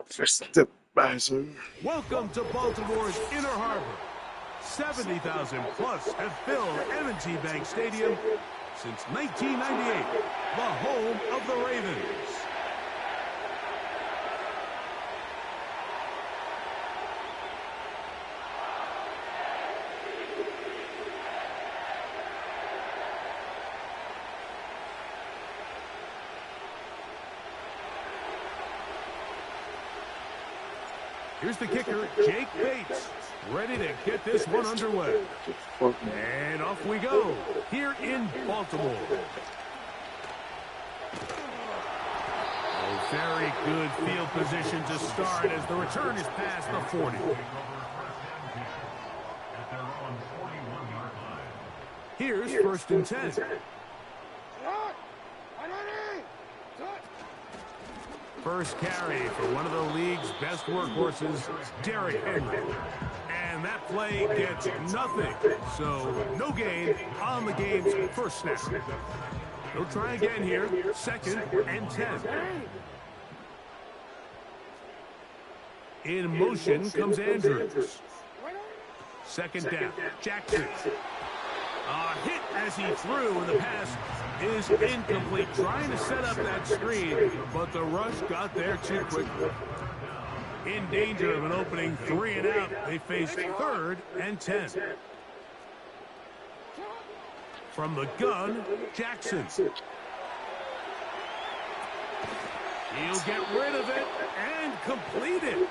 First step Bowser. Welcome to Baltimore's Inner Harbor. 70,000 plus have filled M&T Bank Stadium since 1998, the home of the Ravens. Here's the kicker, Jake Bates, ready to get this one underway. And off we go, here in Baltimore. A very good field position to start as the return is past the 40. Here's first and 10. First carry for one of the league's best workhorses, Derrick Henry. And that play gets nothing. So no gain on the game's first snap. They'll try again here. Second and 10. In motion comes Andrews. Second down. Jackson. Hit as he threw, and the pass is incomplete. Trying to set up that screen, but the rush got there too quickly. In danger of an opening 3 and out, they face third and 10. From the gun, Jackson. He'll get rid of it and complete it.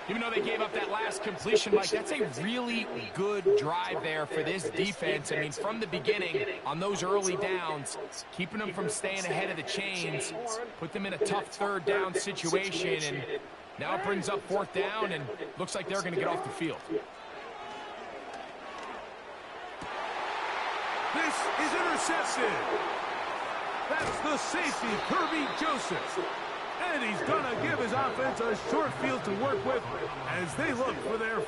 Even though they gave up that last completion, Mike, that's a really good drive there for this defense. I mean, from the beginning, on those early downs, keeping them from staying ahead of the chains, put them in a tough third down situation, and now it brings up fourth down, and looks like they're going to get off the field. This is intercepted. That's the safety, Kirby Joseph. And he's going to give his offense a short field to work with as they look for their...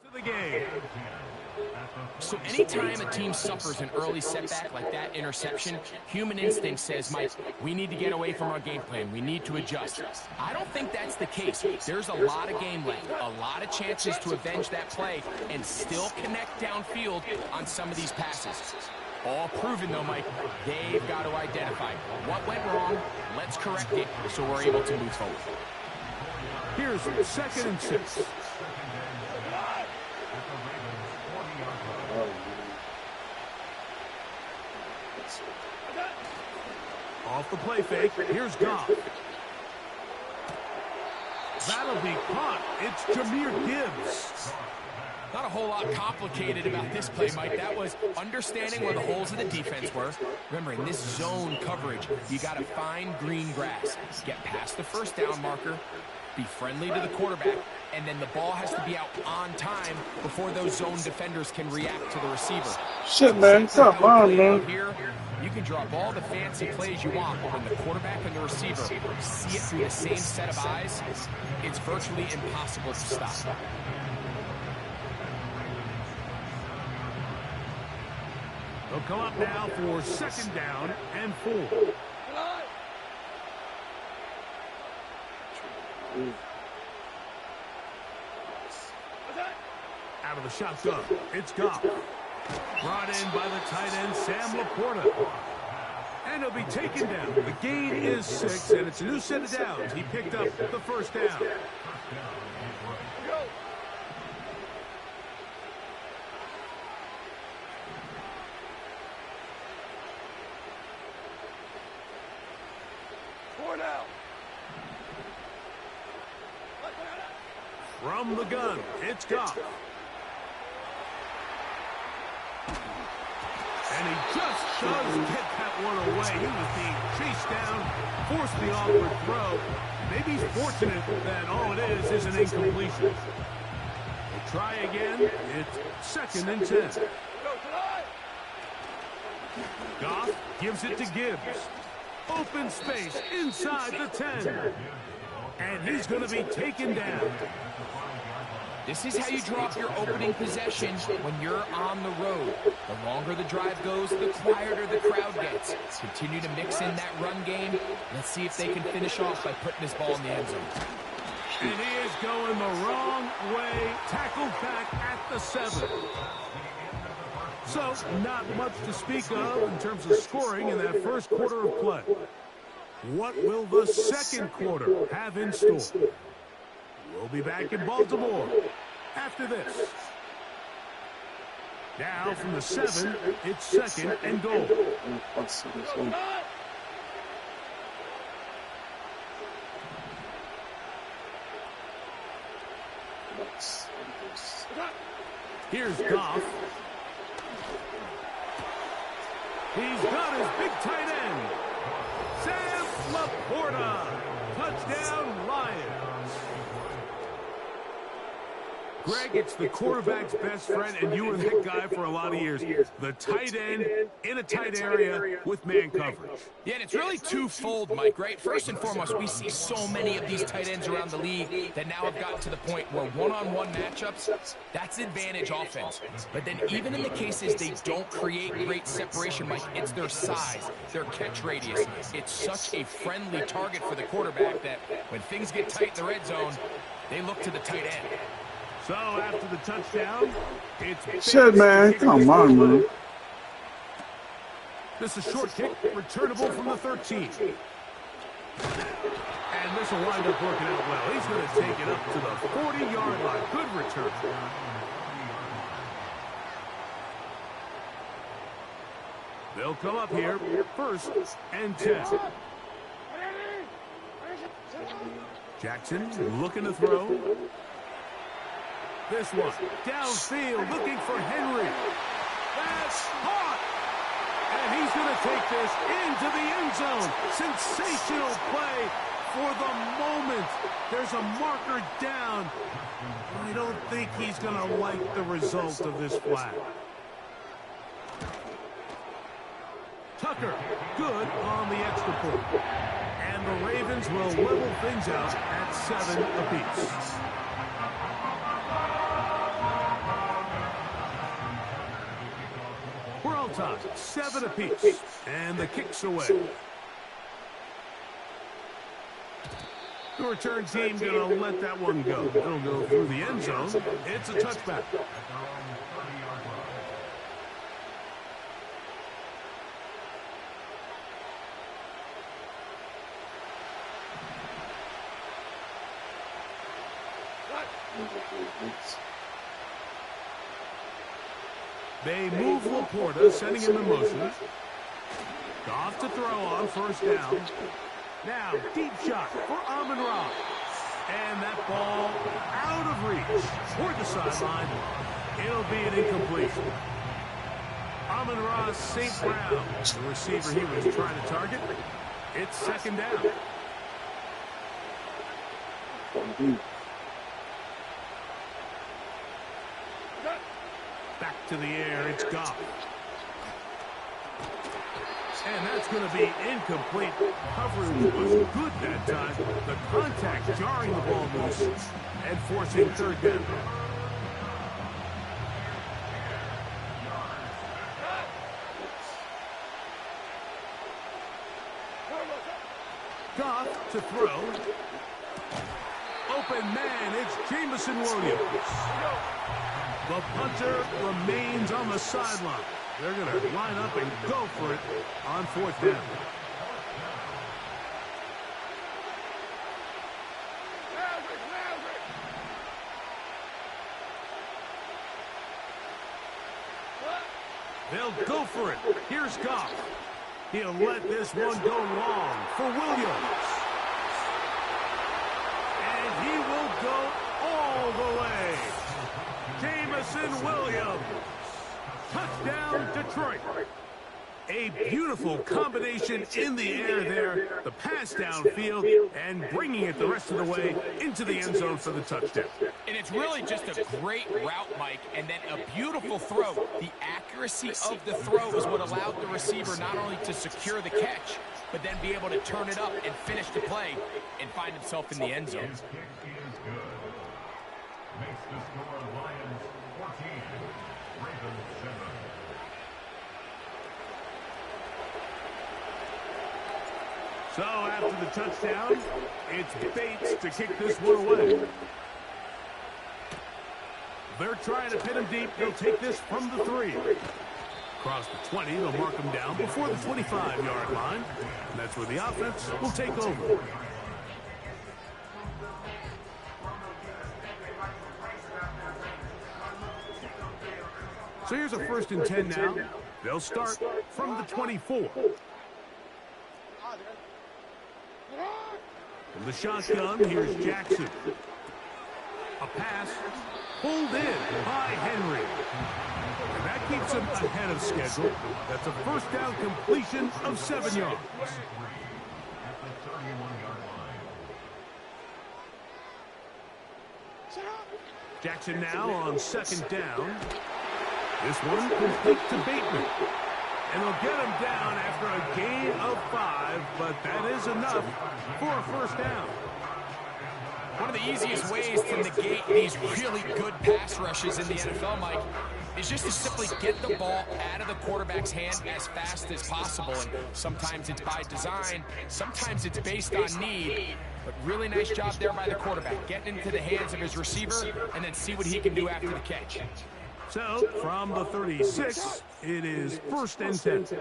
to the game. So anytime a team suffers an early setback like that interception, human instinct says, Mike, we need to get away from our game plan. We need to adjust. I don't think that's the case. There's a lot of game length, a lot of chances to avenge that play and still connect downfield on some of these passes. All proven, though, Mike, they've got to identify what went wrong, let's correct it so we're able to move forward. Here's second and 6. Off the play fake, here's Goff. That'll be caught. It's Jahmyr Gibbs. Not a whole lot complicated about this play, Mike. That was understanding where the holes of the defense were. Remember, in this zone coverage, you got to find green grass. Get past the first down marker, be friendly to the quarterback, and then the ball has to be out on time before those zone defenders can react to the receiver. Shit, man. Come on, man. Here, you can draw up all the fancy plays you want, but when the quarterback and the receiver see it through the same set of eyes, it's virtually impossible to stop. They'll come up now for second down and 4. Out of the shotgun, it's Goff. Brought in by the tight end, Sam Laporta. And he'll be taken down. The gain is 6, and it's a new set of downs. He picked up the first down. From the gun, it's Goff. And he just does get that one away. He was being chased down, forced the awkward throw. Maybe he's fortunate that all it is an incompletion. We'll try again. It's second and 10. Goff gives it to Gibbs. Open space inside the 10. And he's going to be taken down. This is how you draw up your opening possession when you're on the road. The longer the drive goes, the quieter the crowd gets. Continue to mix in that run game. Let's see if they can finish off by putting this ball in the end zone. And he is going the wrong way. Tackled back at the 7. So, not much to speak of in terms of scoring in that first quarter of play. What will the second quarter have in store? We'll be back in Baltimore after this. Now from the 7, it's second and goal. Here's Goff. He's got his big tight end. Sam Laporta. Touchdown, Lions. Greg, it's the quarterback's best friend, and you were that guy for a lot of years. The tight end in a tight area with man coverage. Yeah, and it's really twofold, Mike, right? First and foremost, we see so many of these tight ends around the league that now have gotten to the point where one-on-one matchups, that's advantage offense. But then even in the cases they don't create great separation, Mike, it's their size, their catch radius. It's such a friendly target for the quarterback that when things get tight in the red zone, they look to the tight end. So after the touchdown, it's Shit, man. Come on, man. This is a short kick, returnable from the 13. And this will wind up working out well. He's going to take it up to the 40-yard line. Good return. They'll come up here, first and 10. Jackson looking to throw. This one, downfield, looking for Henry. That's caught. And he's going to take this into the end zone. Sensational play for the moment. There's a marker down. I don't think he's going to like the result of this flag. Tucker, good on the extra point. And the Ravens will level things out at 7 apiece. We're all tied, 7 apiece, and the kick's away. The return team going to let that one go. It'll go through the end zone. It's a touchback. They move Laporta, sending him in motion. Goff to throw on first down. Now, deep shot for Amon-Ra. And that ball out of reach toward the sideline. It'll be an incompletion. Amon-Ra St. Brown, the receiver he was trying to target. It's second down. Back to the air, it's Goff. And that's going to be incomplete. Coverage was good that time. The contact jarring the ball loose and forcing third down. Goff to throw. Open man, it's Jameson Williams. The punter remains on the sideline. They're going to line up and go for it on fourth down. They'll go for it. Here's Goff. He'll let this one go long for Williams. And he will go all the way. Jameson Williams. Touchdown, Detroit. A beautiful combination in the air there. The pass downfield and bringing it the rest of the way into the end zone for the touchdown. And it's really just a great route, Mike, and then a beautiful throw. The accuracy of the throw is what allowed the receiver not only to secure the catch, but then be able to turn it up and finish the play and find himself in the end zone. Makes the score Lions 14, Ravens 7. So after the touchdown, it's Bates to kick this one away. They're trying to pin him deep. They'll take this from the 3. Across the 20, they'll mark him down before the 25-yard line. And that's where the offense will take over. So here's a 1st and 10 now. They'll start from the 24. From the shotgun, here's Jackson. A pass pulled in by Henry. And that keeps him ahead of schedule. That's a 1st down completion of 7 yards. Jackson now on 2nd down. This one complete to Bateman. And they'll get him down after a gain of 5, but that is enough for a 1st down. One of the easiest ways to negate these really good pass rushes in the NFL, Mike, is just to simply get the ball out of the quarterback's hand as fast as possible. And sometimes it's by design, sometimes it's based on need. But really nice job there by the quarterback, getting into the hands of his receiver and then see what he can do after the catch. So, from the 36, it is 1st and 10.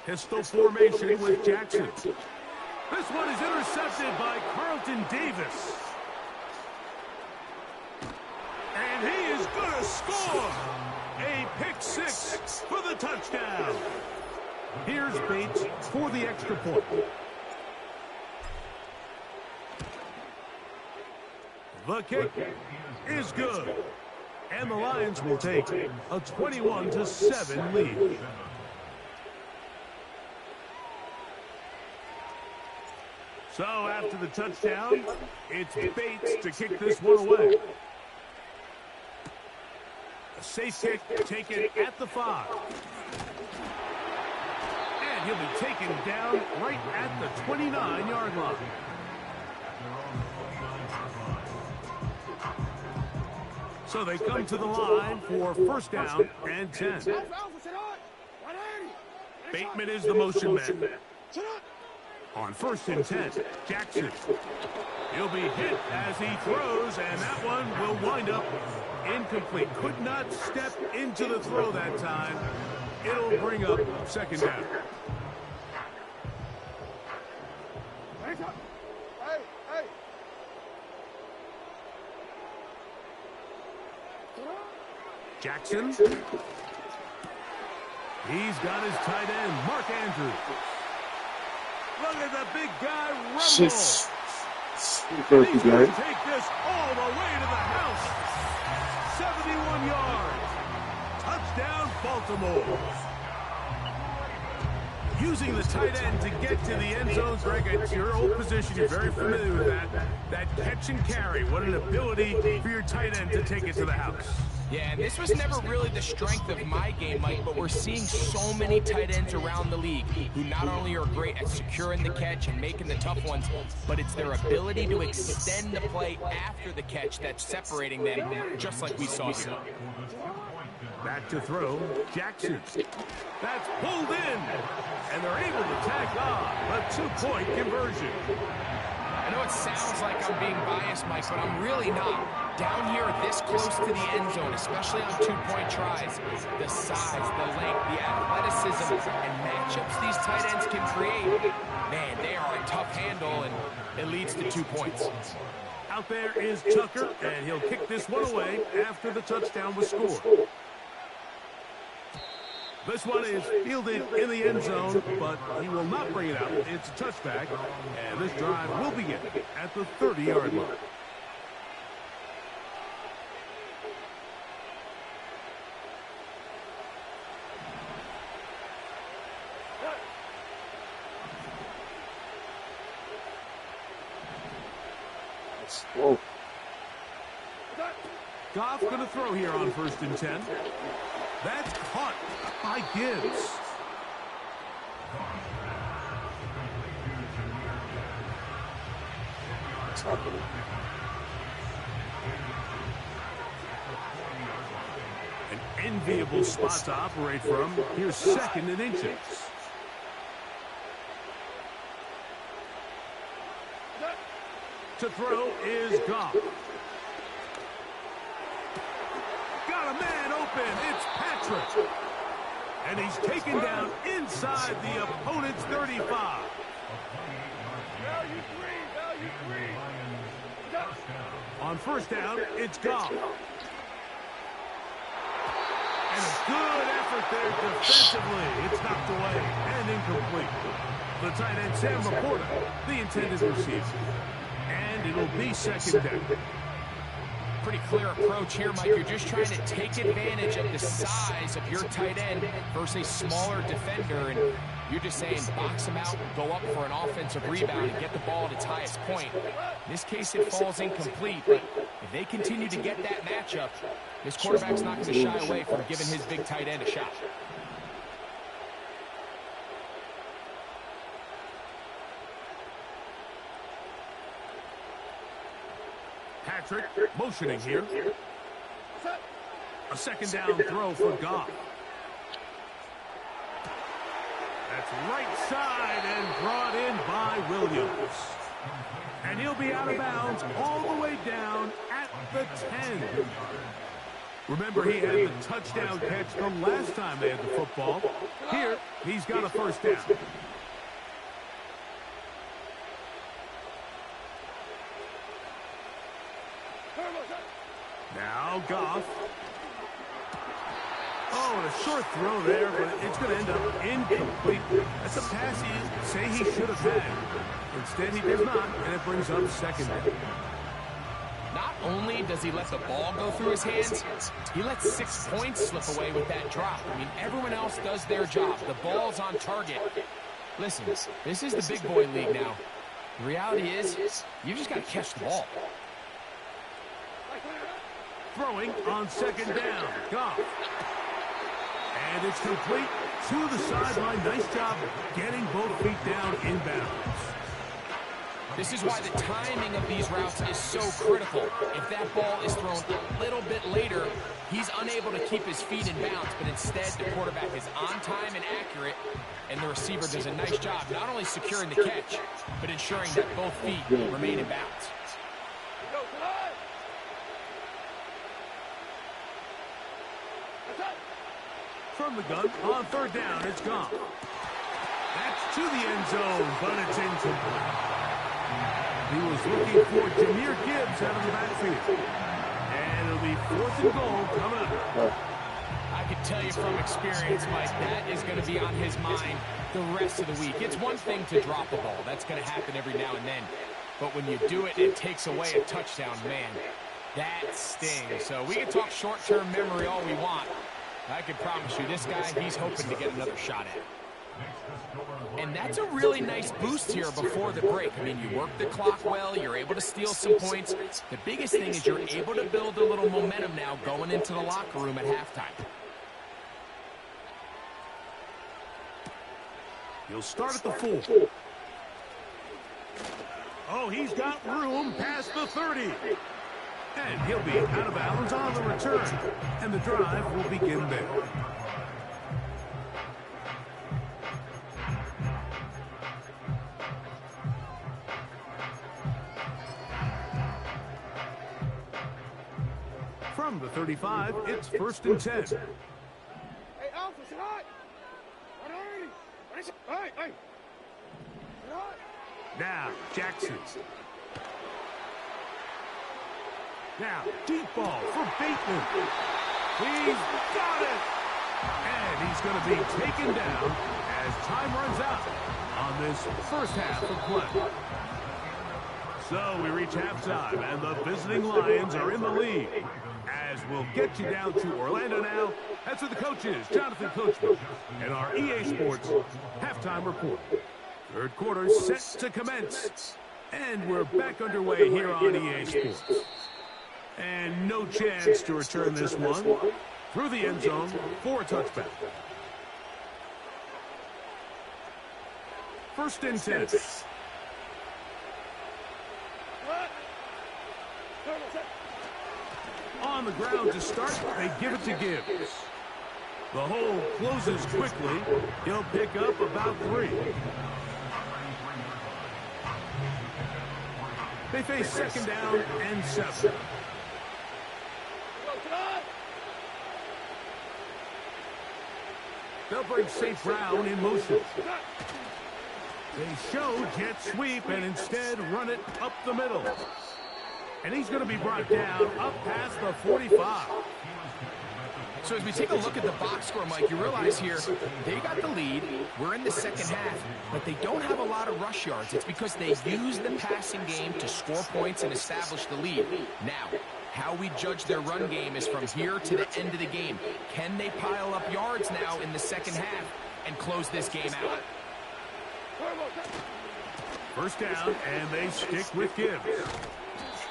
Pistol formation with Jackson. This one is intercepted by Carlton Davis. And he is going to score a pick-6 for the touchdown. Here's Bates for the extra point. The kick is good. And the Lions will take a 21-7 lead. So after the touchdown, it's Bates to kick this one away. A safe kick taken at the 5. And he'll be taken down right at the 29-yard line. So they come to the line for 1st down and 10. Bateman is the motion man. On 1st and 10, Jackson. He'll be hit as he throws, and that one will wind up incomplete. Could not step into the throw that time. It'll bring up 2nd down. Jackson. He's got his tight end, Mark Andrews. Look at the big guy, rumble. He's going to take this all the way to the house. 71 yards. Touchdown, Baltimore. Using the tight end to get to the end zone, Greg, it's your old position. You're very familiar with that. That catch and carry. What an ability for your tight end to take it to the house. Yeah, and this was never really the strength of my game, Mike, but we're seeing so many tight ends around the league who not only are great at securing the catch and making the tough ones, but it's their ability to extend the play after the catch that's separating them, just like we saw here. Back to throw, Jackson. That's pulled in, and they're able to tack on a 2-point conversion. I know it sounds like I'm being biased, Mike, but I'm really not. Down here this close to the end zone, especially on 2-point tries, the size, the length, the athleticism, and matchups these tight ends can create, man, they are a tough handle, and it leads to 2 points. Out there is Tucker, and he'll kick this one away after the touchdown was scored. This one is fielded in the end zone, but he will not bring it out. It's a touchback, and this drive will begin at the 30-yard line. Whoa. Goff going to throw here on 1st and 10. That's caught by Gibbs. What's happening? An enviable spot to operate from. Here's 2nd and inches. To throw is Goff. Got a man open. It's Patrick. And he's taken down inside the opponent's 35. Value three. On 1st down, it's Goff. And a good effort there defensively. It's knocked away and incomplete. The tight end, Sam Laporta, the intended receiver. And it'll be 2nd down. Pretty clear approach here, Mike. You're just trying to take advantage of the size of your tight end versus a smaller defender, and you're just saying box him out, go up for an offensive rebound, and get the ball at its highest point. In this case, it falls incomplete, but if they continue to get that matchup, this quarterback's not going to shy away from giving his big tight end a shot. Patrick motioning here. A 2nd down throw for Goff. That's right side and brought in by Williams. And he'll be out of bounds all the way down at the 10. Remember, he had the touchdown catch the last time they had the football. Here, he's got a 1st down. Now Goff. Oh, and a short throw there, but it's going to end up incomplete. That's a pass he say he should have had. Instead, he does not, and it brings up 2nd down. Not only does he let the ball go through his hands, he lets 6 points slip away with that drop. I mean, everyone else does their job. The ball's on target. Listen, this is the big boy league now. The reality is, you just got to catch the ball. Throwing on 2nd down. Goff. And it's complete to the sideline. Nice job getting both feet down inbounds. This is why the timing of these routes is so critical. If that ball is thrown a little bit later, he's unable to keep his feet in bounds, but instead the quarterback is on time and accurate, and the receiver does a nice job not only securing the catch, but ensuring that both feet remain in bounds. From the gun, on 3rd down, it's gone. That's to the end zone, but it's incomplete. He was looking for Jahmyr Gibbs out of the backfield. And it'll be 4th and goal coming up. I can tell you from experience, Mike, that is going to be on his mind the rest of the week. It's one thing to drop a ball. That's going to happen every now and then. But when you do it, it takes away a touchdown, man. That stings. So we can talk short-term memory all we want. I can promise you, this guy, he's hoping to get another shot at it. And that's a really nice boost here before the break. I mean, you work the clock well, you're able to steal some points. The biggest thing is you're able to build a little momentum now going into the locker room at halftime. He'll start at the 4. Oh, he's got room past the 30. And he'll be out of bounds on the return. And the drive will begin there. From the 35, it's 1st and 10. Hey, Alpha, sit hot! Hey! Now, Jackson. Now, deep ball for Bateman. He's got it! And he's going to be taken down as time runs out on this 1st half of play. So we reach halftime, and the visiting Lions are in the lead. As we'll get you down to Orlando now, that's where the coach is, Jonathan Coachman, and our EA Sports halftime report. 3rd quarter set to commence. And we're back underway here on EA Sports. And no chance to return this one through the end zone for a touchback. First and 10. On the ground to start, they give it to Gibbs. The hole closes quickly. He'll pick up about 3. They face second down and 7. They'll bring St. Brown in motion. They show jet sweep and instead run it up the middle. And he's going to be brought down up past the 45. So as we take a look at the box score, Mike, you realize here they got the lead. We're in the second half, but they don't have a lot of rush yards. It's because they use the passing game to score points and establish the lead. Now, how we judge their run game is from here to the end of the game. Can they pile up yards now in the second half and close this game out? First down, and they stick with Gibbs.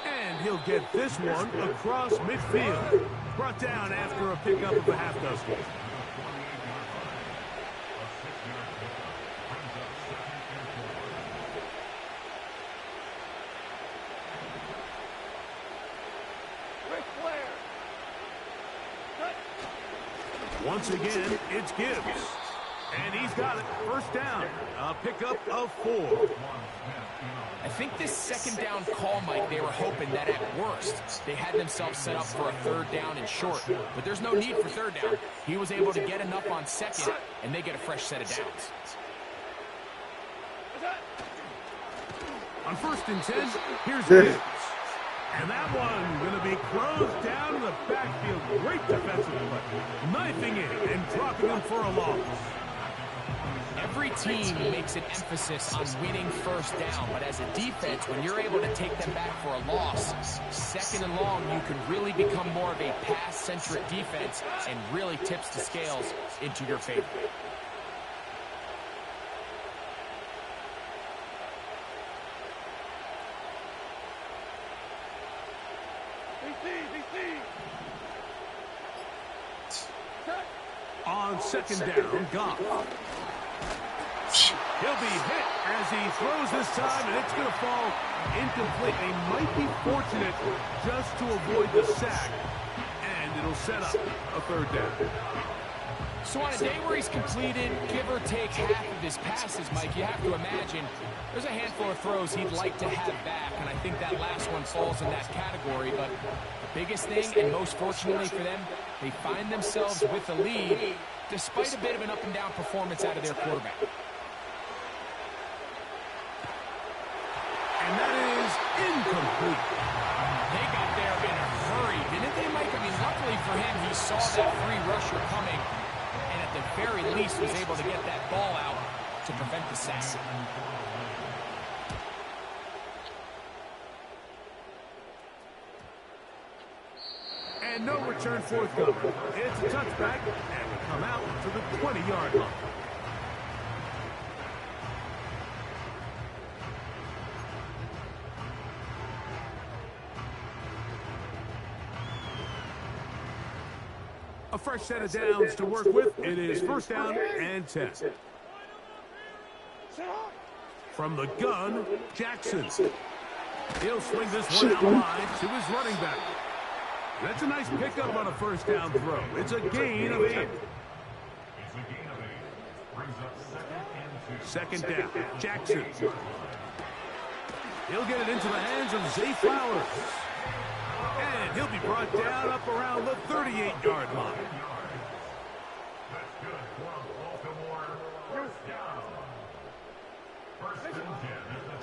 And he'll get this one across midfield. Brought down after a pickup of a half dozen. Once again, it's Gibbs. And he's got it. First down. A pickup of 4. I think this second down call, Mike, they were hoping that at worst they had themselves set up for a third down and short. But there's no need for third down. He was able to get enough on second, and they get a fresh set of downs. On first and 10, here's Gibbs. And that one going to be closed down in the backfield. Great defensive play. Knifing in and dropping him for a loss. Every team makes an emphasis on winning first down, but as a defense, when you're able to take them back for a loss, second and long, you can really become more of a pass-centric defense and really tips the scales into your favor. On second down, Goff. He'll be hit as he throws this time, and it's going to fall incomplete. They might be fortunate just to avoid the sack, and it'll set up a third down. So on a day where he's completed, give or take half of his passes, Mike, you have to imagine there's a handful of throws he'd like to have back, and I think that last one falls in that category. But the biggest thing, and most fortunately for them, they find themselves with the lead despite a bit of an up-and-down performance out of their quarterback. And that is incomplete. They got there in a hurry, didn't they, Mike? I mean, luckily for him, he saw that free rusher coming, and at the very least was able to get that ball out to prevent the sack. And no return forthcoming. It's a touchback, and we come out to the 20-yard line. A fresh set of downs to work with. It is first down and 10. From the gun, Jackson. He'll swing this one out wide to his running back. That's a nice pickup on a first down throw. It's a gain of 8. Second down, Jackson. He'll get it into the hands of Zay Flowers. And he'll be brought down up around the 38-yard line.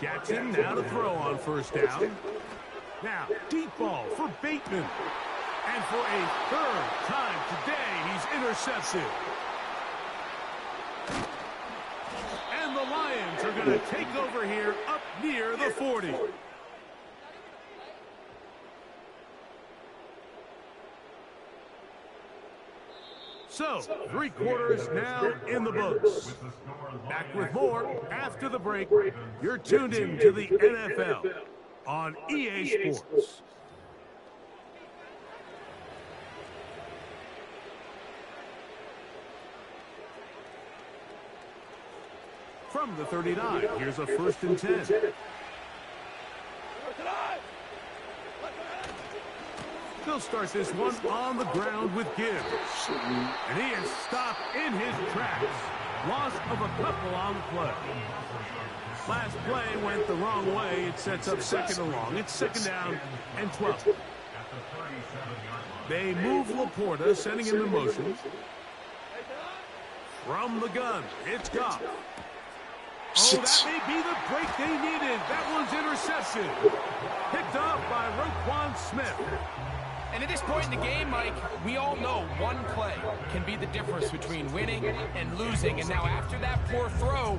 Jackson now to throw on first down. Now, deep ball for Bateman. And for a third time today, he's intercepted. And the Lions are going to take over here up near the 40. So, 3 quarters now in the books. Back with more after the break. You're tuned in to the NFL on EA Sports. From the 39, here's a 1st and 10. They'll start this one on the ground with Gibbs. And he is stopped in his tracks. Loss of a couple on the play. Last play went the wrong way. It sets up 2nd and long. It's 2nd down and 12. They move Laporta, sending him in motion. From the gun, it's Goff. Oh, that may be the break they needed. That one's intercepted. Picked up by Roquan Smith. And at this point in the game, Mike, we all know one play can be the difference between winning and losing. And now after that poor throw,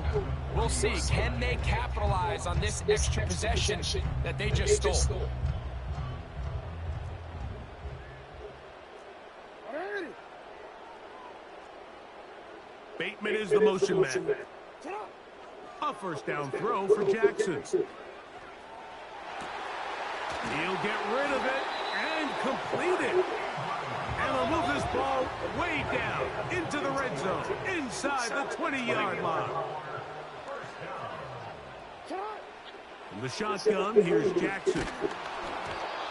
we'll see, can they capitalize on this extra possession that they just stole? Bateman is the motion man. A 1st down throw for Jackson. He'll get rid of it and complete it. And they'll move this ball way down into the red zone, inside the 20-yard line. From the shotgun, here's Jackson.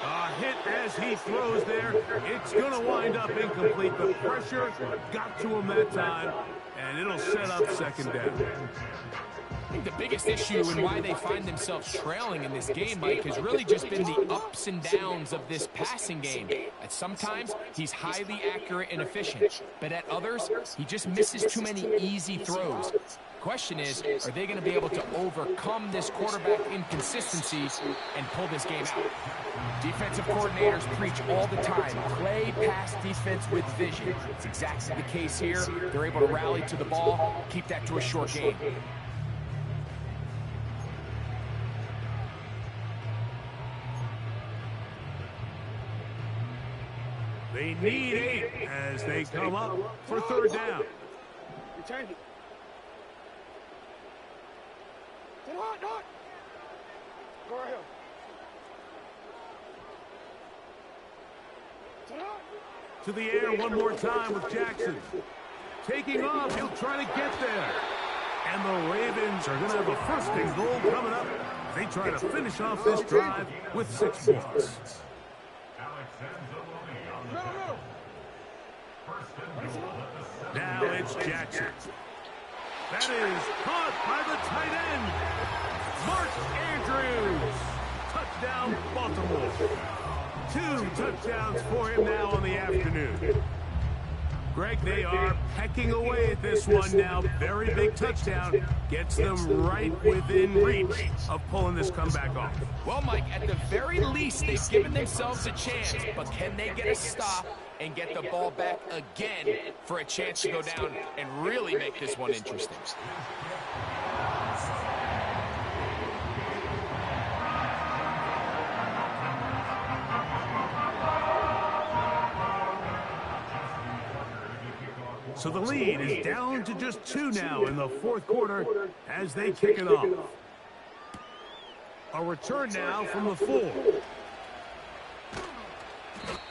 A hit as he throws there. It's going to wind up incomplete. The pressure got to him that time, and it'll set up 2nd down. I think the biggest issue and why they find themselves trailing in this game, Mike, has really just been the ups and downs of this passing game. At sometimes, he's highly accurate and efficient, but at others, he just misses too many easy throws. Question is, are they going to be able to overcome this quarterback inconsistencies and pull this game out? Defensive coordinators preach all the time, play pass defense with vision. It's exactly the case here. They're able to rally to the ball, keep that to a short game. They need 8 as they come up for 3rd down. You change it. Go right here. To the air one more time with Jackson. Taking off, he'll try to get there. And the Ravens are going to have a 1st and goal coming up. They try to finish off this drive with 6 points. Now it's Jackson. That is caught by the tight end, Mark Andrews. Touchdown, Baltimore. 2 touchdowns for him now on the afternoon. Greg, they are pecking away at this one now. Very big touchdown. Gets them right within reach of pulling this comeback off. Well, Mike, at the very least, they've given themselves a chance. But can they get a stop and get the ball back again for a chance to go down and really make this one interesting? So the lead is down to just 2 now in the 4th quarter as they kick it off. A return now from the 4.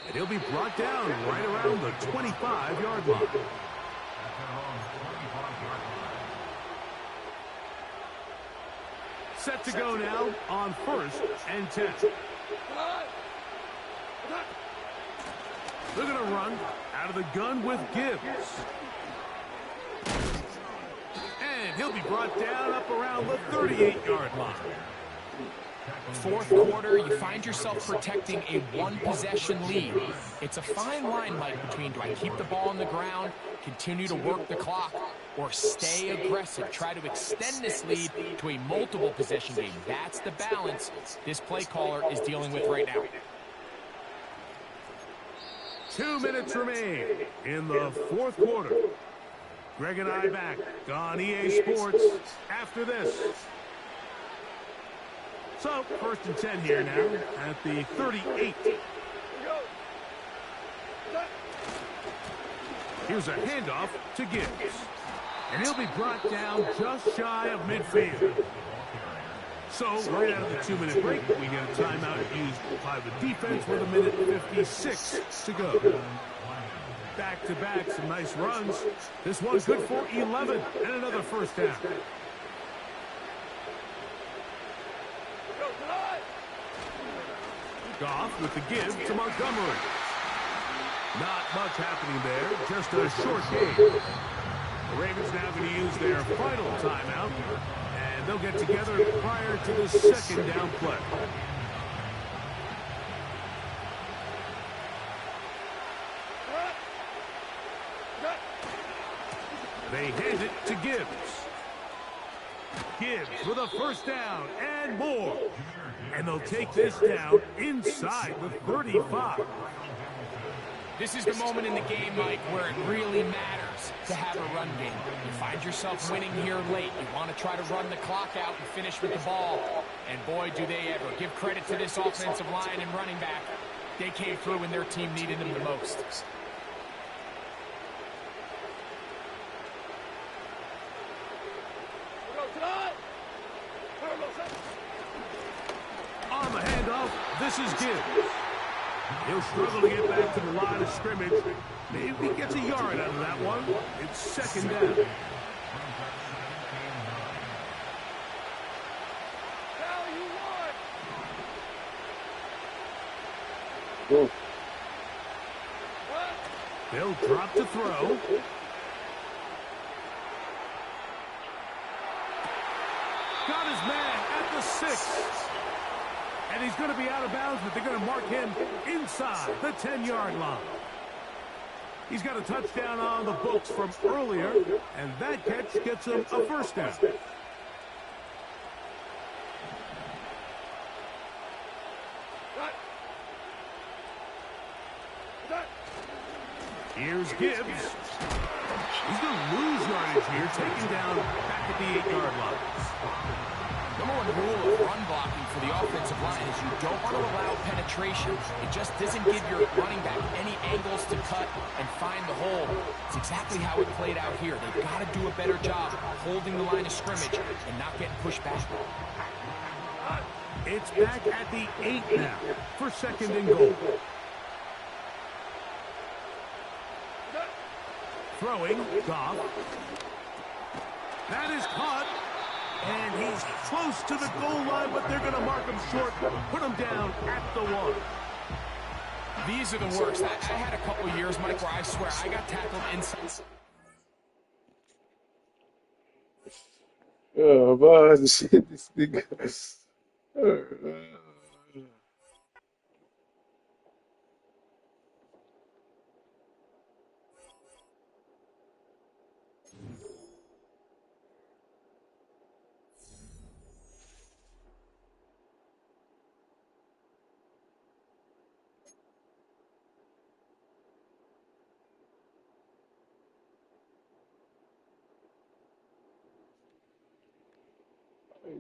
And he'll be brought down right around the 25-yard line. Set to go now on 1st and 10. They're going to run out of the gun with Gibbs. And he'll be brought down up around the 38-yard line. 4th quarter, you find yourself protecting a 1-possession lead. It's a fine line, Mike, between do I keep the ball on the ground, continue to work the clock, or stay aggressive, try to extend this lead to a multiple possession game. That's the balance this play caller is dealing with right now. 2 minutes remain in the 4th quarter. Greg and I back on EA Sports after this. So, 1st and 10 here now at the 38. Here's a handoff to Gibbs. And he'll be brought down just shy of midfield. So, right out of the 2-minute break, we get a timeout used by the defense with 1:56 to go. Back-to-back, some nice runs. This one's good for 11 and another first down. Goff with the give to Montgomery. Not much happening there, just a short game. The Ravens now going to use their final timeout, and they'll get together prior to the second down play. They hand it to Gibbs. Gibbs with a first down and more. And they'll take this down inside the 35. This is the moment in the game, Mike, where it really matters to have a run game. You find yourself winning here late. You want to try to run the clock out and finish with the ball. And boy, do they ever. Give credit to this offensive line and running back. They came through when their team needed them the most. On the handoff, this is Gibbs. He'll struggle to get back to the line of scrimmage. Maybe he gets a yard out of that one. It's second down. Go. They'll drop to throw. Got his man at the 6. And he's going to be out of bounds, but they're going to mark him inside the 10-yard line. He's got a touchdown on the books from earlier, and that catch gets him a first down. Here's Gibbs. He's going to lose yardage here, taken down back at the 8-yard line. Number one rule of run blocking for the offensive line is you don't want to allow penetration. It just doesn't give your running back any angles to cut and find the hole. It's exactly how it played out here. They've got to do a better job holding the line of scrimmage and not getting pushed back. It's back at the 8 now for second and goal. Throwing, Goff. That is caught. And he's close to the goal line, but they're going to mark him short, put him down at the 1. These are the worst. I had a couple years, Mike, where I swear I got tackled inside. Oh, man, shit, this nigga.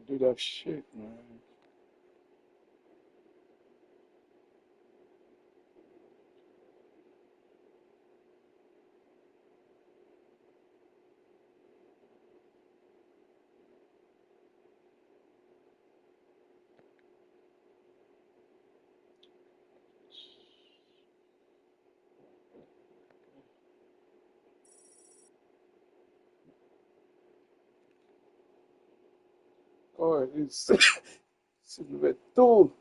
Do that shit, man. Oh, it's Silver 2.